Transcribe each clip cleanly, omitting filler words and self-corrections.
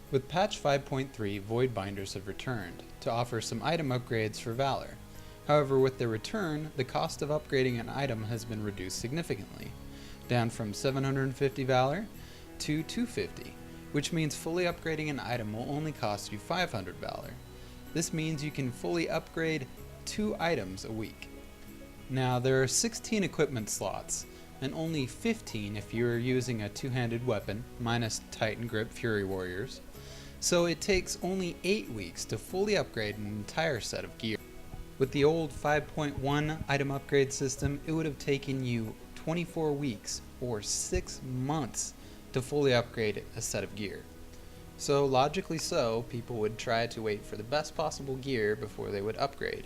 With patch 5.3, Void Binders have returned to offer some item upgrades for Valor. However, with their return, the cost of upgrading an item has been reduced significantly, down from 750 Valor to 250, which means fully upgrading an item will only cost you 500 Valor. This means you can fully upgrade 2 items a week. Now, there are 16 equipment slots, and only 15 if you're using a two-handed weapon, minus Titan Grip Fury Warriors. So it takes only 8 weeks to fully upgrade an entire set of gear. With the old 5.1 item upgrade system, it would have taken you 24 weeks or 6 months to fully upgrade a set of gear. So logically so, people would try to wait for the best possible gear before they would upgrade.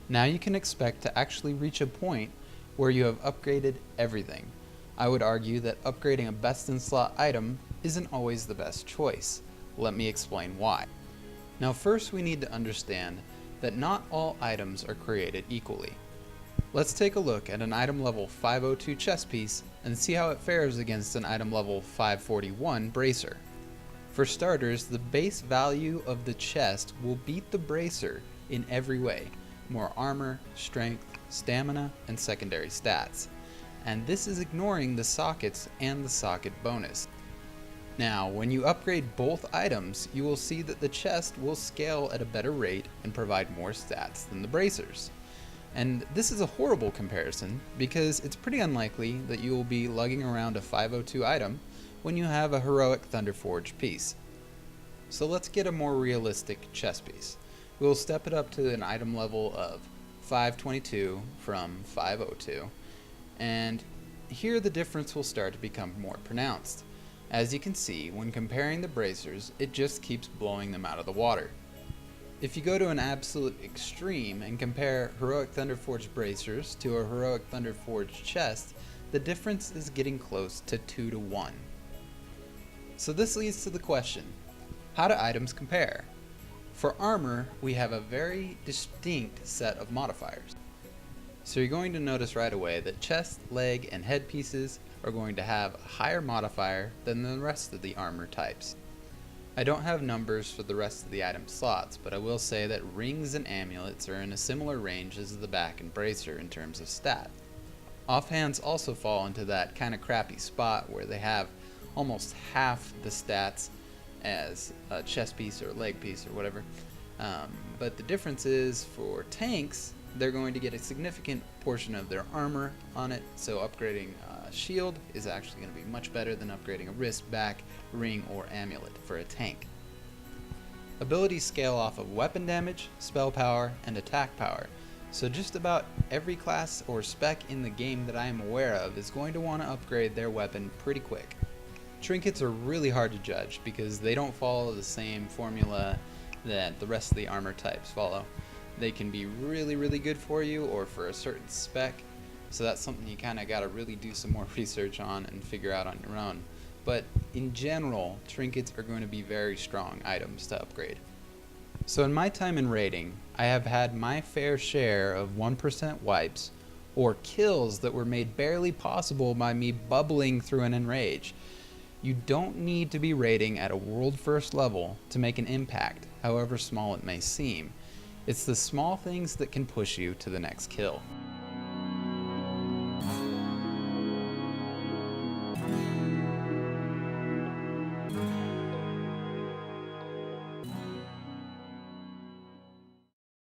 Now you can expect to actually reach a point where you have upgraded everything. I would argue that upgrading a best in slot item isn't always the best choice. Let me explain why. Now first we need to understand that not all items are created equally. Let's take a look at an item level 502 chest piece and see how it fares against an item level 541 bracer. For starters, the base value of the chest will beat the bracer in every way: more armor, strength, stamina, and secondary stats. And this is ignoring the sockets and the socket bonus. Now, when you upgrade both items, you will see that the chest will scale at a better rate and provide more stats than the bracers. And this is a horrible comparison because it's pretty unlikely that you will be lugging around a 502 item when you have a heroic Thunderforged piece. So let's get a more realistic chest piece. We'll step it up to an item level of 522 from 502, and here the difference will start to become more pronounced. As you can see, when comparing the bracers, it just keeps blowing them out of the water. If you go to an absolute extreme and compare Heroic Thunderforged bracers to a Heroic Thunderforged chest, the difference is getting close to 2 to 1. So this leads to the question, how do items compare? For armor, we have a very distinct set of modifiers. So you're going to notice right away that chest, leg, and head pieces are going to have a higher modifier than the rest of the armor types. I don't have numbers for the rest of the item slots, but I will say that rings and amulets are in a similar range as the back and bracer in terms of stat. Offhands also fall into that kind of crappy spot where they have almost half the stats as a chest piece or leg piece or whatever. But the difference is for tanks, they're going to get a significant portion of their armor on it, so upgrading shield is actually going to be much better than upgrading a wrist, back, ring, or amulet for a tank. Abilities scale off of weapon damage, spell power, and attack power, so just about every class or spec in the game that I am aware of is going to want to upgrade their weapon pretty quick. Trinkets are really hard to judge because they don't follow the same formula that the rest of the armor types follow. They can be really, really good for you or for a certain spec, so that's something you kind of got to really do some more research on and figure out on your own. But in general, trinkets are going to be very strong items to upgrade. So in my time in raiding, I have had my fair share of 1% wipes or kills that were made barely possible by me bubbling through an enrage. You don't need to be raiding at a world first level to make an impact, however small it may seem. It's the small things that can push you to the next kill.